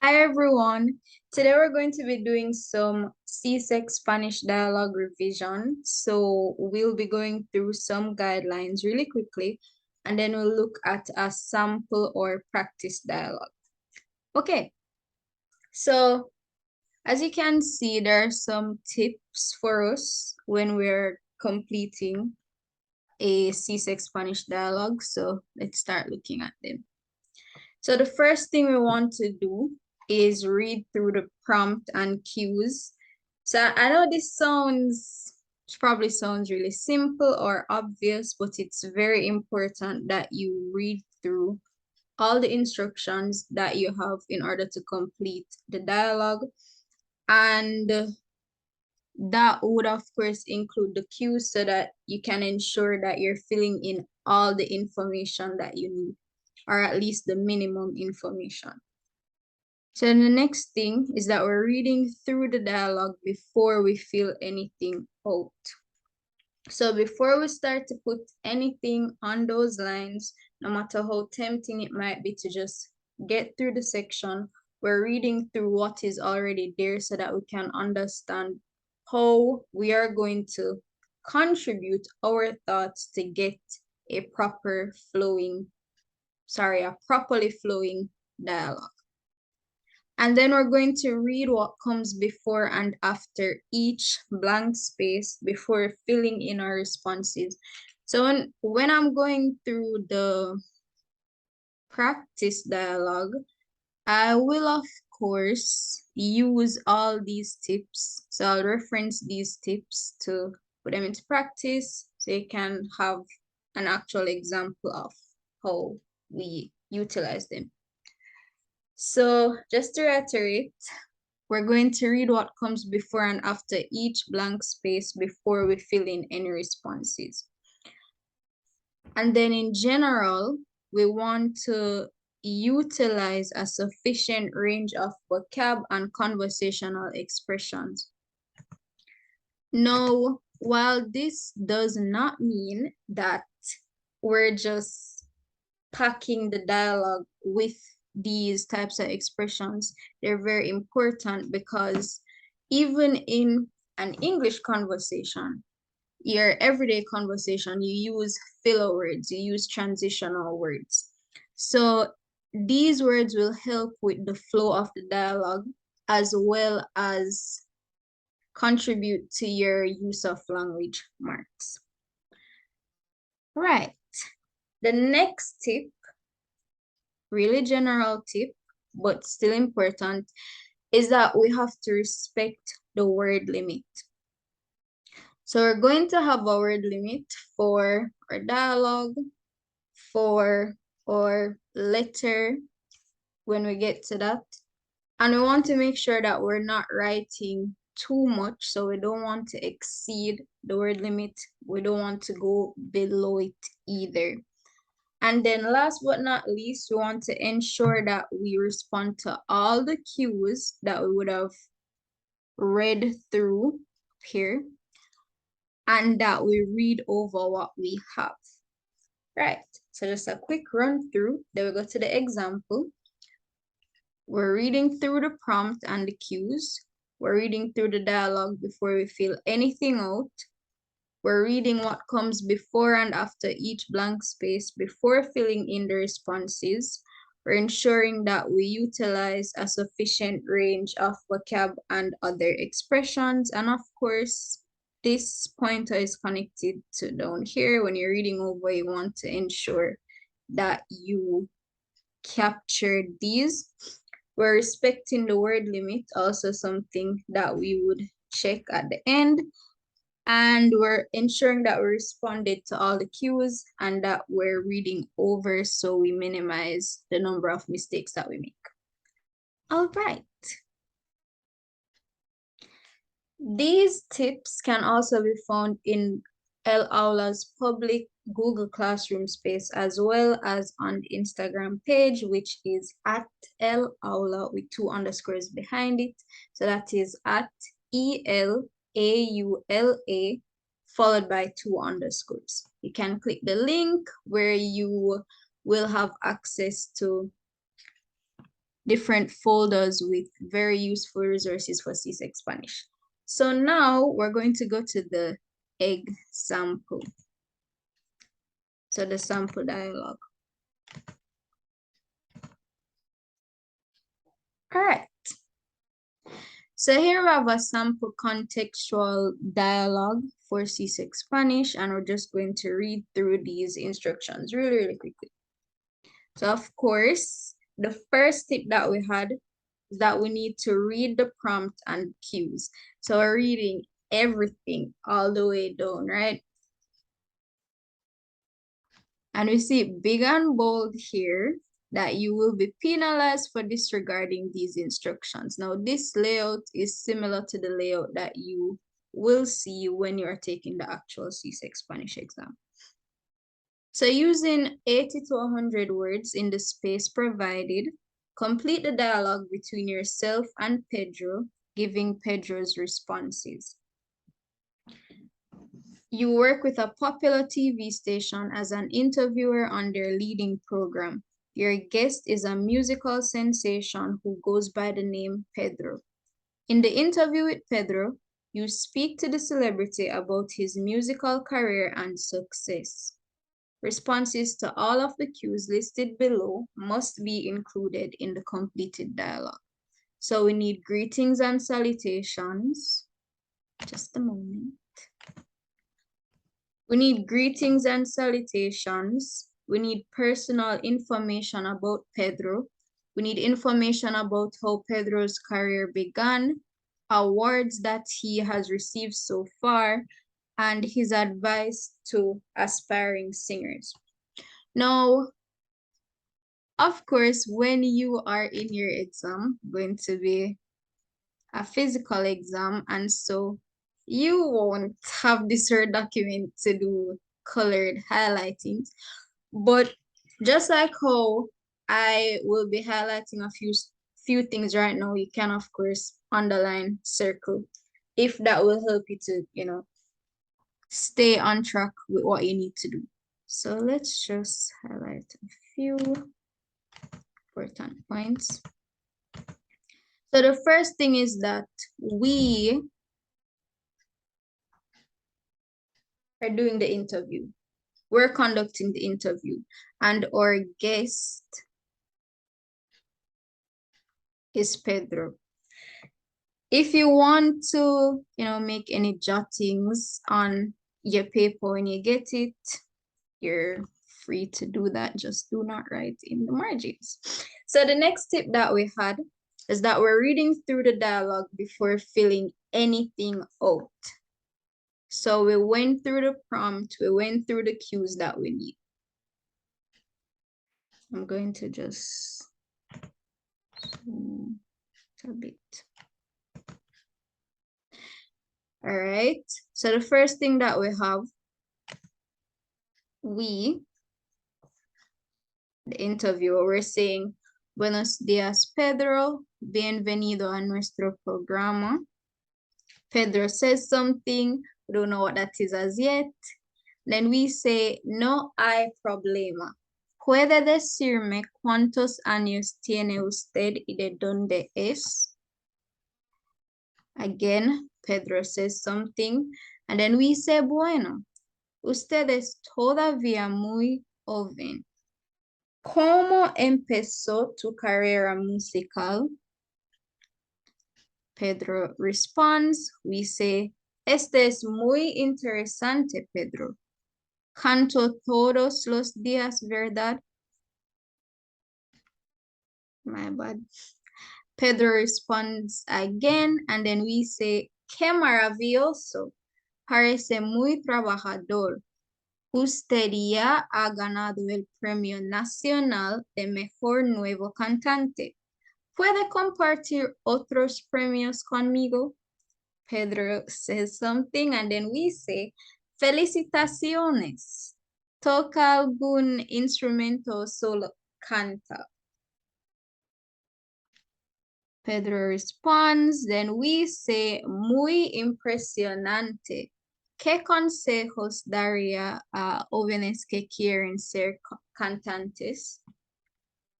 Hi everyone. Today we're going to be doing some CSEC Spanish dialogue revision. So we'll be going through some guidelines really quickly, and then we'll look at a sample or practice dialogue. Okay, so as you can see, there are some tips for us when we're completing a CSEC Spanish dialogue. So let's start looking at them. So the first thing we want to do is read through the prompt and cues. So I know this probably sounds really simple or obvious, but it's very important that you read through all the instructions that you have in order to complete the dialogue. And that would of course include the cues so that you can ensure that you're filling in all the information that you need, or at least the minimum information. So the next thing is that we're reading through the dialogue before we fill anything out. So before we start to put anything on those lines, no matter how tempting it might be to just get through the section, we're reading through what is already there so that we can understand how we are going to contribute our thoughts to get a properly flowing dialogue. And then we're going to read what comes before and after each blank space before filling in our responses. So when I'm going through the practice dialogue, I will of course use all these tips. So I'll reference these tips to put them into practice so you can have an actual example of how we utilize them. So just to reiterate, we're going to read what comes before and after each blank space before we fill in any responses. And then in general, we want to utilize a sufficient range of vocab and conversational expressions. Now, while this does not mean that we're just packing the dialogue with these types of expressions, they're very important because even in an English conversation, your everyday conversation, you use filler words, you use transitional words. So these words will help with the flow of the dialogue as well as contribute to your use of language marks. Right. The next tip, really general tip, but still important, is that we have to respect the word limit. So we're going to have a word limit for our dialogue, for our letter when we get to that. And we want to make sure that we're not writing too much. So we don't want to exceed the word limit. We don't want to go below it either. And then last but not least, we want to ensure that we respond to all the cues that we would have read through here and that we read over what we have. Right, so just a quick run through. Then we go to the example. We're reading through the prompt and the cues. We're reading through the dialogue before we fill anything out. We're reading what comes before and after each blank space before filling in the responses. We're ensuring that we utilize a sufficient range of vocab and other expressions. And of course, this pointer is connected to down here. When you're reading over, you want to ensure that you capture these. We're respecting the word limit, also something that we would check at the end. And we're ensuring that we responded to all the cues and that we're reading over so we minimize the number of mistakes that we make. All right. These tips can also be found in ElAula's public Google Classroom space as well as on the Instagram page, which is at ElAula with 2 underscores behind it. So that is at ElAula followed by 2 underscores. You can click the link where you will have access to different folders with very useful resources for CSEC Spanish. So now we're going to go to the example. So the sample dialogue. All right. So here we have a sample contextual dialogue for CSEC Spanish, and we're just going to read through these instructions really quickly. So of course, the first tip that we had is that we need to read the prompt and cues. So we're reading everything all the way down, right? And we see big and bold here that you will be penalized for disregarding these instructions. Now, this layout is similar to the layout that you will see when you're taking the actual CSEC Spanish exam. So using 80 to 100 words in the space provided, complete the dialogue between yourself and Pedro, giving Pedro's responses. You work with a popular TV station as an interviewer on their leading program. Your guest is a musical sensation who goes by the name Pedro. In the interview with Pedro, you speak to the celebrity about his musical career and success. Responses to all of the cues listed below must be included in the completed dialogue. So we need greetings and salutations. Just a moment. We need greetings and salutations. We need personal information about Pedro. We need information about how Pedro's career began, awards that he has received so far, and his advice to aspiring singers. Now, of course, when you are in your exam, going to be a physical exam, and so you won't have this Word document to do colored highlighting. But just like how I will be highlighting a few things right now, you can, of course, underline, circle, if that will help you to, stay on track with what you need to do. So let's just highlight a few important points. So the first thing is that we are doing the interview. We're conducting the interview, and our guest is Pedro. If you want to, make any jottings on your paper when you get it, you're free to do that. Just do not write in the margins. So the next tip that we had is that we're reading through the dialogue before filling anything out. So we went through the prompt, we went through the cues that we need. I'm going to just zoom a bit. All right, so the first thing that we have, the interviewer, we're saying, Buenos días, Pedro. Bienvenido a nuestro programa. Pedro says something. We don't know what that is as yet. Then we say, no hay problema. ¿Puede decirme cuántos años tiene usted y de dónde es? Again, Pedro says something. And then we say, bueno, usted es todavía muy joven. ¿Cómo empezó tu carrera musical? Pedro responds. We say, este es muy interesante, Pedro. Canto todos los días, ¿verdad? My bad. Pedro responds again, and then we say, qué maravilloso. Parece muy trabajador. Usted ya ha ganado el Premio Nacional de Mejor Nuevo Cantante. ¿Puede compartir otros premios conmigo? Pedro says something, and then we say, felicitaciones. ¿Toca algún instrumento o solo canta? Pedro responds, then we say, muy impresionante. ¿Qué consejos daría a jóvenes que quieren ser cantantes?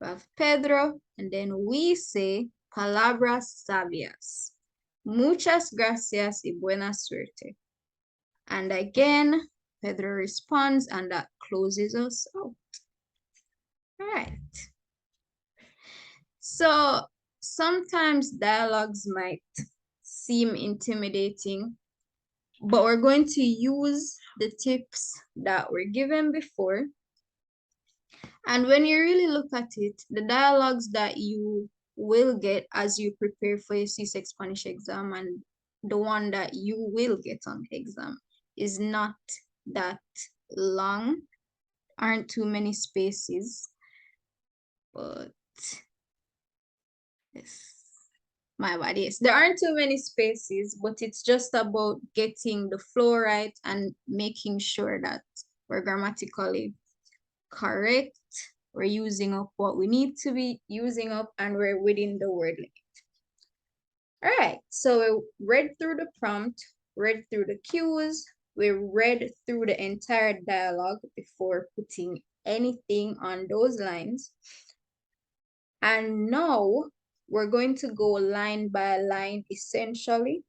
We have Pedro, and then we say palabras sabias. Muchas gracias y buena suerte. And again, Pedro responds, and that closes us out. All right. So sometimes dialogues might seem intimidating, but we're going to use the tips that were given before. And when you really look at it, the dialogues that you will get as you prepare for your CSEC Spanish exam and the one that you will get on exam is not that long, aren't too many spaces, but yes, my bad, yes, there aren't too many spaces, but it's just about getting the flow right and making sure that we're grammatically correct, we're using up what we need to be using up, and we're within the word limit. All right, so we read through the prompt, read through the cues, we read through the entire dialogue before putting anything on those lines. And now we're going to go line by line essentially.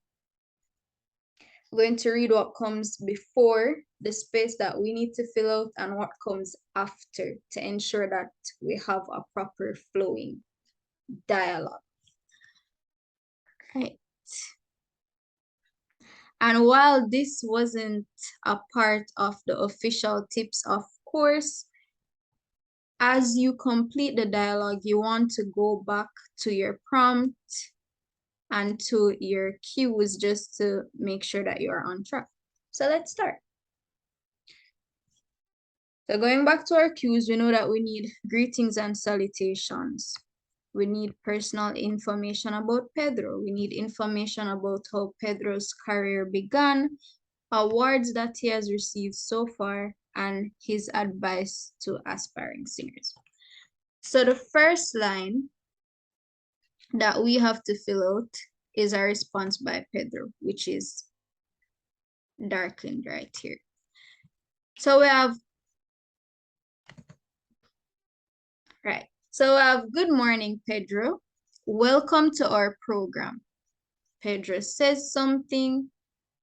We're going to read what comes before the space that we need to fill out and what comes after to ensure that we have a proper flowing dialogue. Right. And while this wasn't a part of the official tips, of course, as you complete the dialogue, you want to go back to your prompt and to your cues just to make sure that you're on track. So let's start. So going back to our cues, we know that we need greetings and salutations. We need personal information about Pedro. We need information about how Pedro's career began, awards that he has received so far, and his advice to aspiring singers. So the first line that we have to fill out is a response by Pedro, which is darkened right here. So we have, right. So we have, good morning, Pedro. Welcome to our program. Pedro says something.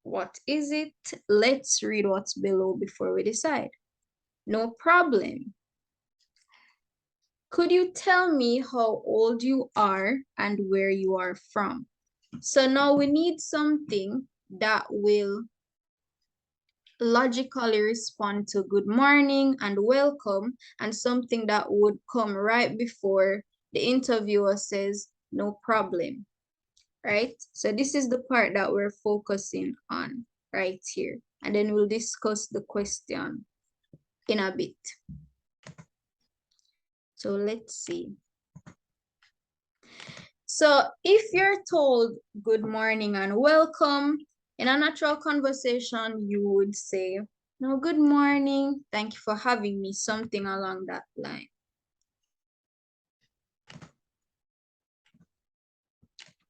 What is it? Let's read what's below before we decide. No problem. Could you tell me how old you are and where you are from? So now we need something that will logically respond to good morning and welcome, and something that would come right before the interviewer says no problem, right? So this is the part that we're focusing on right here, and then we'll discuss the question in a bit. So let's see. So if you're told good morning and welcome, in a natural conversation, you would say, no, good morning, thank you for having me, something along that line.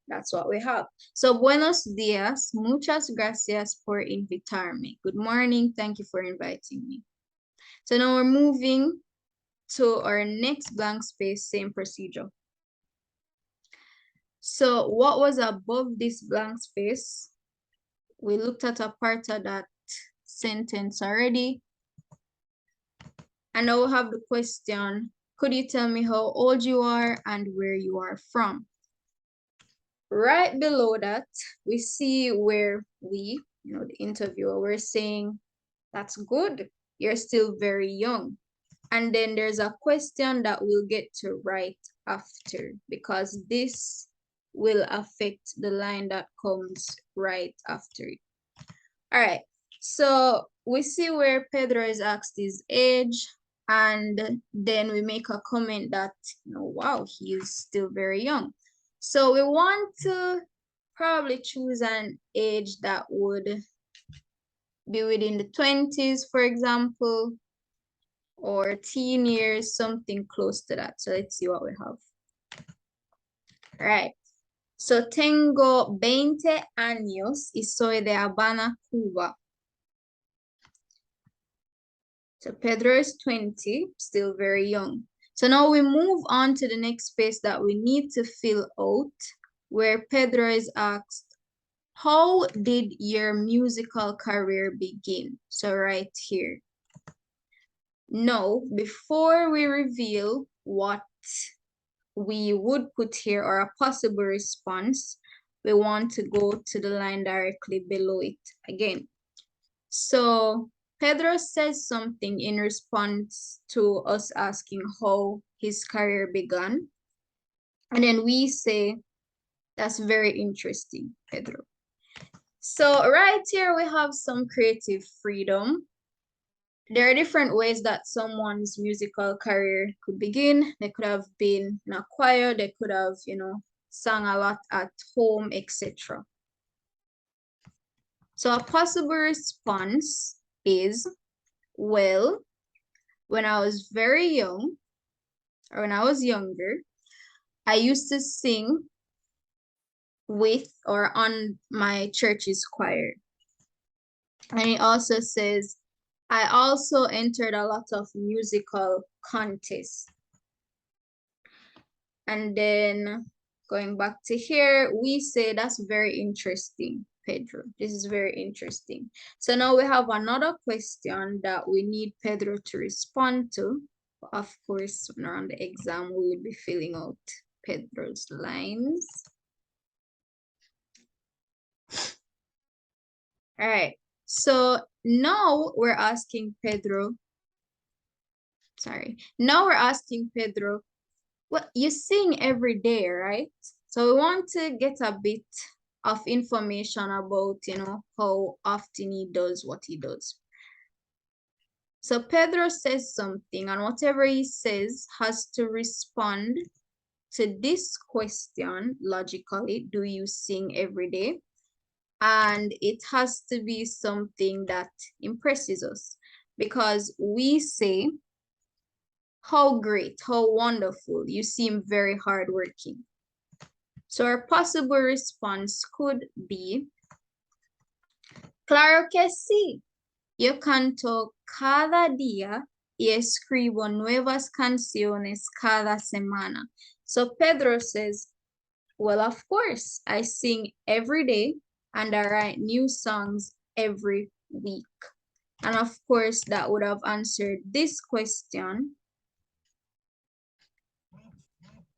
That's what we have. So buenos dias, muchas gracias por invitarme. Good morning, thank you for inviting me. So now we're moving to our next blank space, same procedure. So what was above this blank space? We looked at a part of that sentence already. And now we have the question, could you tell me how old you are and where you are from? Right below that, we see where we, the interviewer, we're saying, that's good, you're still very young. And then there's a question that we'll get to right after, because this will affect the line that comes right after it. All right, so we see where Pedro is asked his age, and then we make a comment that, wow, he is still very young. So we want to probably choose an age that would be within the 20s, for example, or teen years, something close to that. So let's see what we have. All right. So tengo 20 años y soy de Habana, Cuba. So Pedro is 20, still very young. So now we move on to the next space that we need to fill out, where Pedro is asked, how did your musical career begin? So right here. Now, before we reveal what we would put here or a possible response, we want to go to the line directly below it again. So Pedro says something in response to us asking how his career began. And then we say, that's very interesting, Pedro. So right here, we have some creative freedom. There are different ways that someone's musical career could begin. They could have been in a choir, they could have, sung a lot at home, etc. So a possible response is, well, when I was very young, or when I was younger, I used to sing with or on my church's choir. And it also says, I also entered a lot of musical contests. And then going back to here, we say that's very interesting, Pedro. This is very interesting. So now we have another question that we need Pedro to respond to. Of course, when around the exam, we will be filling out Pedro's lines. All right. So now we're asking Pedro, well, you sing every day, right? So we want to get a bit of information about, how often he does what he does. So Pedro says something, and whatever he says has to respond to this question logically. Do you sing every day? And it has to be something that impresses us, because we say, how great, how wonderful, you seem very hardworking. So our possible response could be, claro que sí, yo canto cada día y escribo nuevas canciones cada semana. So Pedro says, well, of course, I sing every day and I write new songs every week. And of course, that would have answered this question.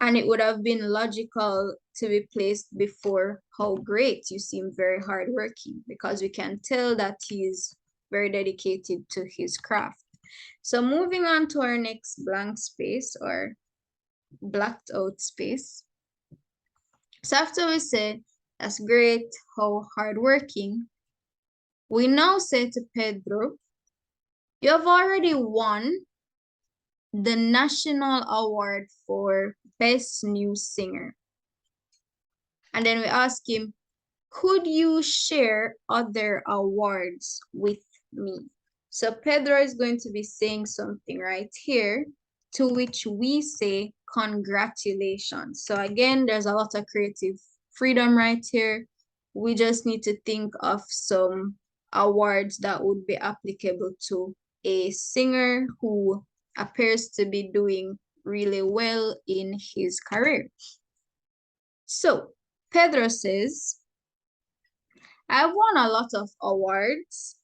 And it would have been logical to be placed before how great, you seem very hardworking, because we can tell that he is very dedicated to his craft. So moving on to our next blank space or blacked out space. So after we said, that's great, how hardworking, we now say to Pedro, you have already won the National Award for Best New Singer. And then we ask him, could you share other awards with me? So Pedro is going to be saying something right here, to which we say, congratulations. So again, there's a lot of creative freedom right here. We just need to think of some awards that would be applicable to a singer who appears to be doing really well in his career. So Pedro says, I've won a lot of awards.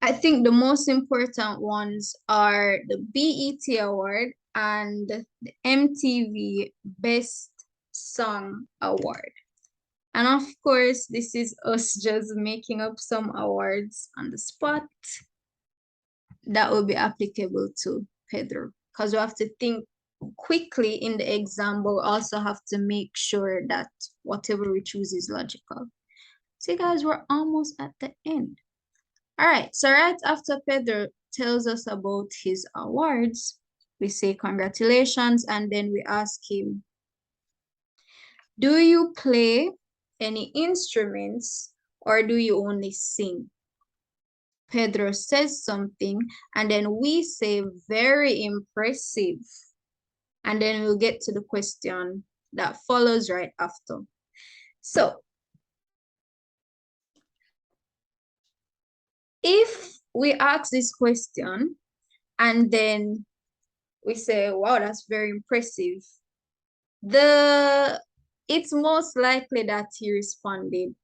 I think the most important ones are the BET Award and the MTV Best Song Award. And of course, this is us just making up some awards on the spot that will be applicable to Pedro, because we have to think quickly in the exam, but we also have to make sure that whatever we choose is logical. See, guys, we're almost at the end. All right, so right after Pedro tells us about his awards, we say congratulations, and then we ask him, do you play any instruments or do you only sing? Pedro says something, and then we say very impressive. And then we'll get to the question that follows right after. So, if we ask this question and then we say, wow, that's very impressive. It's most likely that he responded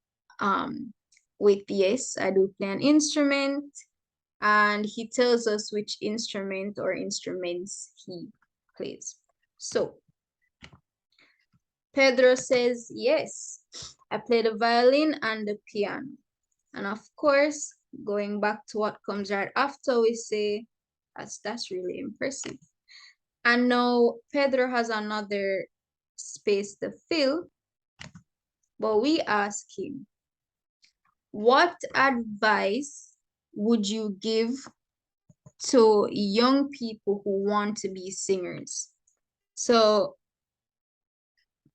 with yes, I do play an instrument, and he tells us which instrument or instruments he plays. So Pedro says, yes, I play the violin and the piano. And of course, going back to what comes right after, we say, that's really impressive. And now Pedro has another space to fill, but we ask him, what advice would you give to young people who want to be singers? So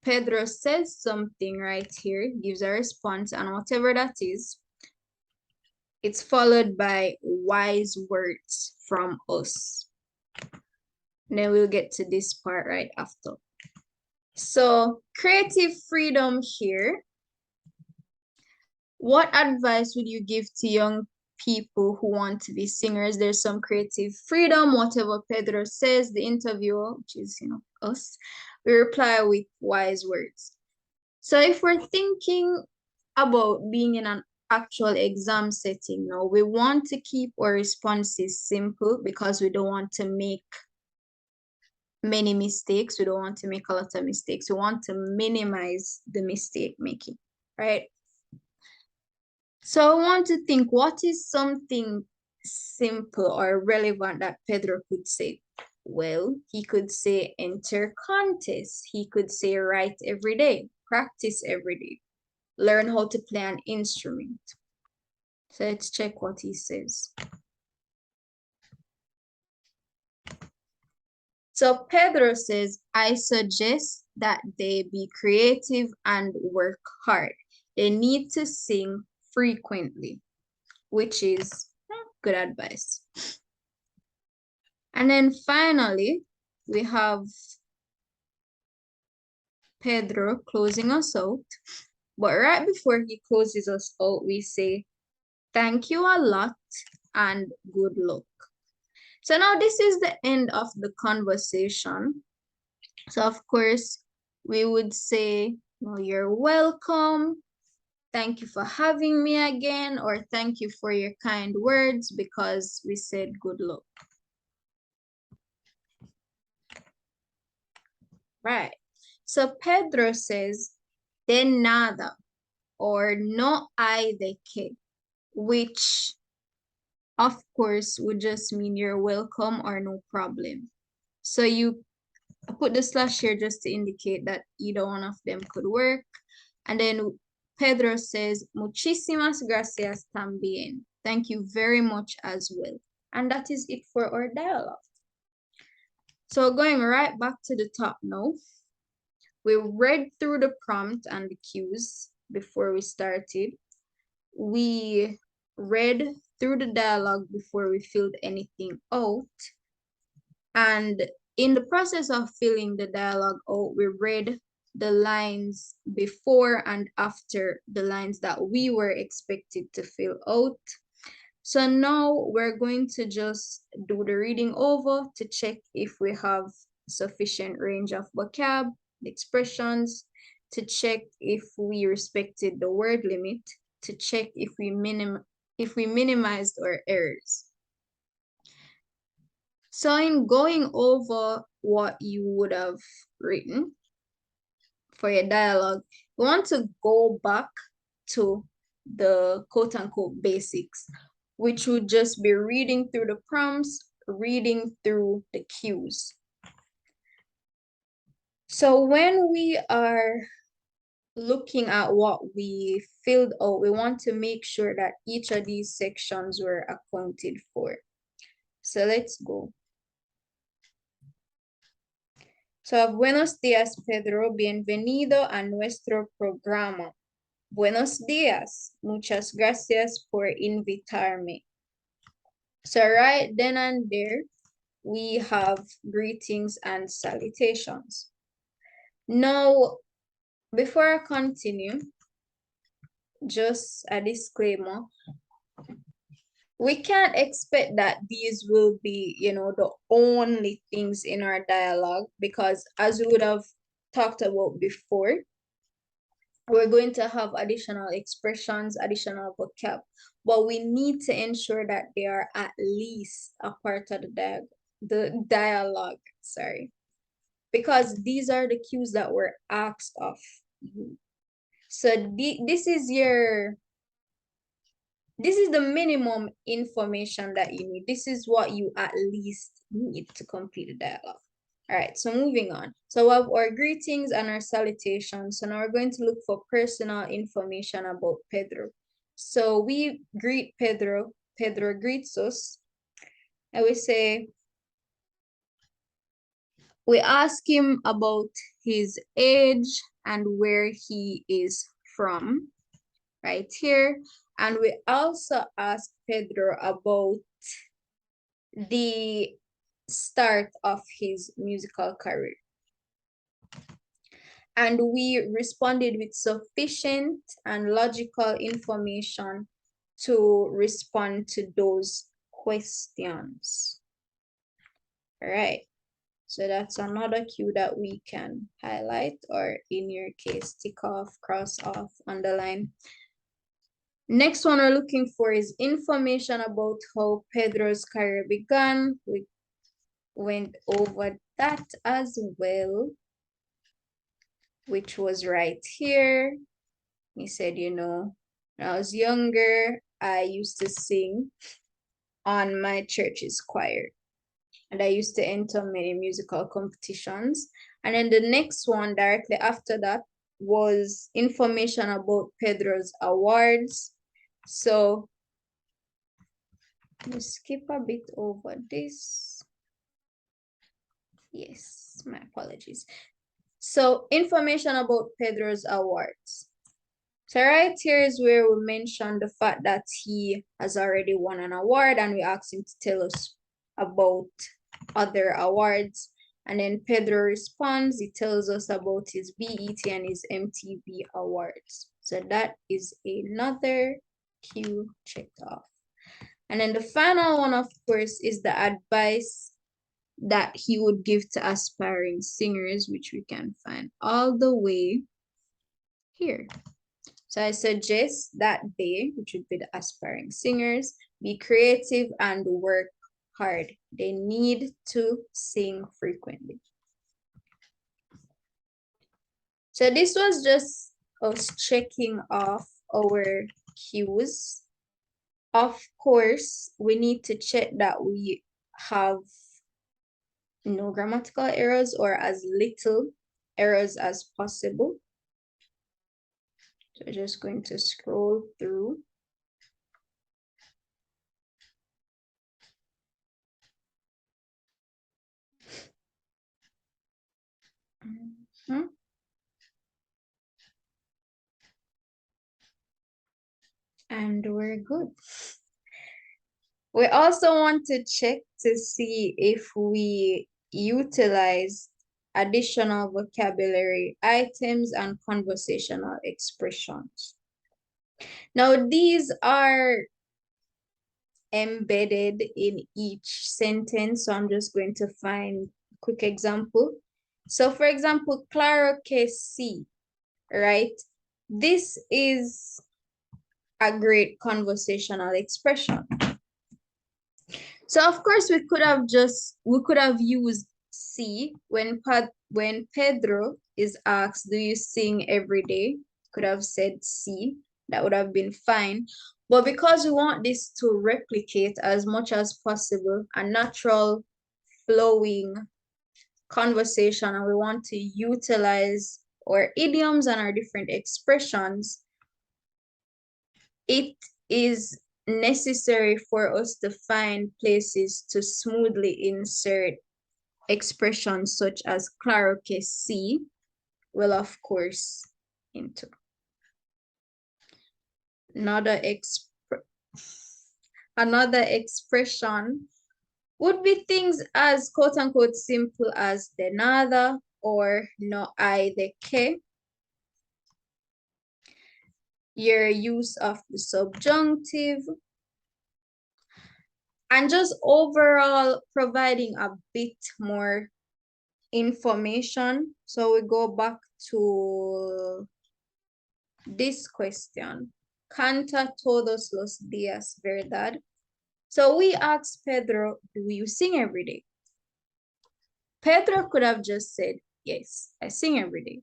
Pedro says something right here, gives a response, and whatever that is, it's followed by wise words from us. And then we'll get to this part right after. So creative freedom here. What advice would you give to young people who want to be singers? There's some creative freedom, whatever Pedro says, the interviewer, which is, us, we reply with wise words. So if we're thinking about being in an actual exam setting now, we want to keep our responses simple because we don't want to make many mistakes. We don't want to make a lot of mistakes. We want to minimize the mistake making, right? So I want to think, what is something simple or relevant that Pedro could say? Well, he could say enter contest. He could say write every day, practice every day, learn how to play an instrument. So let's check what he says. So Pedro says, I suggest that they be creative and work hard. They need to sing frequently, which is good advice. And then finally, we have Pedro closing us out. But right before he closes us out, we say, thank you a lot and good luck. So now this is the end of the conversation. So of course, we would say, well, you're welcome. Thank you for having me again, or thank you for your kind words because we said good luck. Right. So Pedro says, de nada, or no hay de qué, which of course would just mean you're welcome or no problem. So you put the slash here just to indicate that either one of them could work. And then Pedro says, muchísimas gracias también. Thank you very much as well. And that is it for our dialogue. So going right back to the top now, we read through the prompt and the cues before we started. We read through the dialogue before we filled anything out. And in the process of filling the dialogue out, we read the lines before and after the lines that we were expected to fill out. So now we're going to just do the reading over to check if we have sufficient range of vocab, expressions, to check if we respected the word limit, to check if we minimized our errors. So in going over what you would have written for your dialogue, we want to go back to the quote-unquote basics, which would just be reading through the prompts, reading through the cues. So when we are looking at what we filled out, we want to make sure that each of these sections were accounted for. So let's go. So, buenos días, Pedro. Bienvenido a nuestro programa. Buenos días. Muchas gracias por invitarme. So, right then and there, we have greetings and salutations. Now, before I continue, just a disclaimer. we can't expect that these will be, the only things in our dialogue, because as we would have talked about before, we're going to have additional expressions, additional vocab, but we need to ensure that they are at least a part of the dialogue, sorry, because these are the cues that were asked of you. So this is the minimum information that you need. This is what you at least need to complete the dialogue. All right, so moving on. So we have our greetings and our salutations. So now we're going to look for personal information about Pedro. So we greet Pedro. Pedro greets us. And we ask him about his age and where he is from, right here. And we also ask Pedro about the start of his musical career. And we responded with sufficient and logical information to respond to those questions. All right. So that's another cue that we can highlight, or in your case, tick off, cross off, underline. Next one we're looking for is information about how Pedro's career began. We went over that as well, which was right here. He said, when I was younger, I used to sing on my church's choir, and I used to enter many musical competitions. And then the next one directly after that was information about Pedro's awards. So let's skip a bit over this. Yes, my apologies. So information about Pedro's awards. So right here is where we mention the fact that he has already won an award, and we asked him to tell us about other awards. And then Pedro responds, he tells us about his BET and his MTV awards. So that is another cue checked off. And then the final one, of course, is the advice that he would give to aspiring singers, which we can find all the way here. So I suggest that they, which would be the aspiring singers, be creative and work hard. They need to sing frequently. So this was just us checking off our cues. Of course, we need to check that we have no grammatical errors or as little errors as possible. So just going to scroll through. And we're good. We also want to check to see if we utilize additional vocabulary items and conversational expressions. Now, these are embedded in each sentence, so I'm just going to find a quick example. So for example, claro que sí, right? This is a great conversational expression. So of course we could have used sí when Pedro is asked, do you sing every day? Could have said sí, that would have been fine. But because we want this to replicate as much as possible a natural flowing conversation, and we want to utilize our idioms and our different expressions, it is necessary for us to find places to smoothly insert expressions such as claro que sí, well, of course, into. Another expression would be things as quote unquote simple as de nada or no hay de qué. Your use of the subjunctive, and just overall providing a bit more information. So we go back to this question. Canta todos los días, ¿verdad? So we asked Pedro, do you sing every day? Pedro could have just said, yes, I sing every day.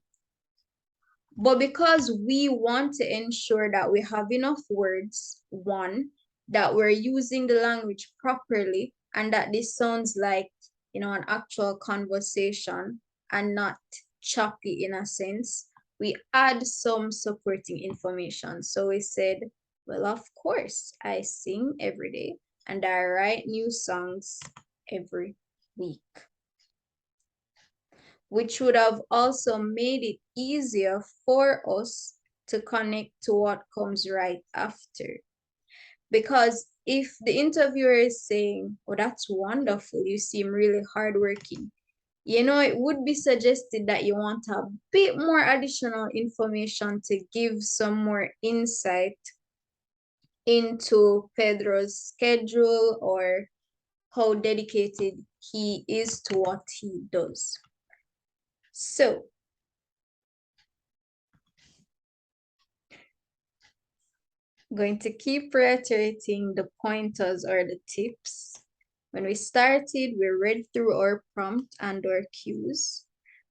But because we want to ensure that we have enough words, one, that we're using the language properly, and that this sounds like, an actual conversation and not choppy in a sense, we add some supporting information. So we said, well, of course, I sing every day and I write new songs every week, which would have also made it easier for us to connect to what comes right after. Because if the interviewer is saying, oh, that's wonderful, you seem really hardworking, it would be suggested that you want a bit more additional information to give some more insight into Pedro's schedule or how dedicated he is to what he does. So, going to keep reiterating the pointers or the tips. When we started, we read through our prompt and our cues.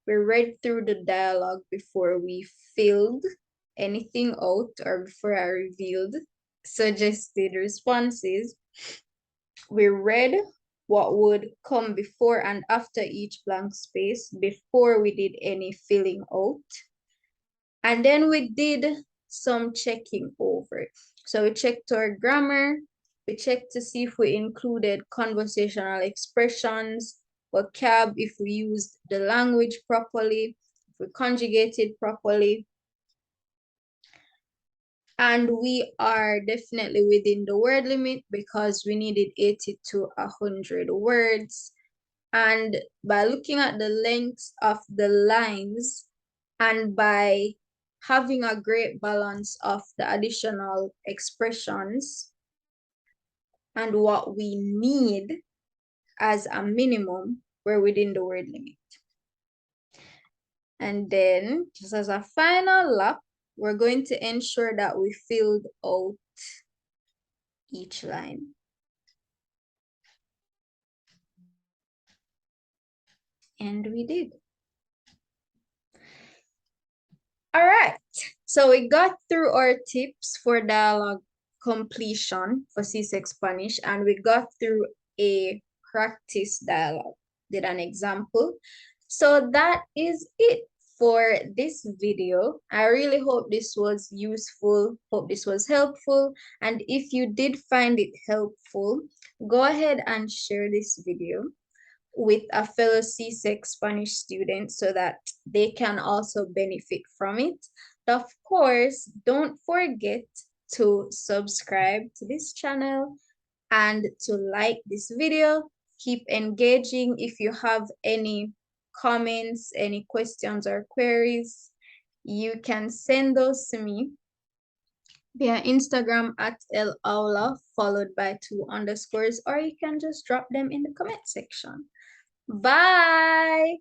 We read through the dialogue before we filled anything out or before I revealed suggested responses. We read what would come before and after each blank space before we did any filling out. And then we did some checking over. So we checked our grammar, we checked to see if we included conversational expressions, vocab, if we used the language properly, if we conjugated properly. And we are definitely within the word limit because we needed 80 to 100 words. And by looking at the lengths of the lines and by having a great balance of the additional expressions and what we need as a minimum, we're within the word limit. And then, just as a final lap, we're going to ensure that we filled out each line. And we did. All right, so we got through our tips for dialogue completion for CSEC Spanish, and we got through a practice dialogue, did an example. So that is it for this video. I really hope this was useful, hope this was helpful, and if you did find it helpful, go ahead and share this video with a fellow CSEC Spanish student so that they can also benefit from it. Of course, don't forget to subscribe to this channel and to like this video. Keep engaging. If you have any comments, any questions or queries, you can send those to me via Instagram at ElAula followed by 2 underscores, or you can just drop them in the comment section. Bye.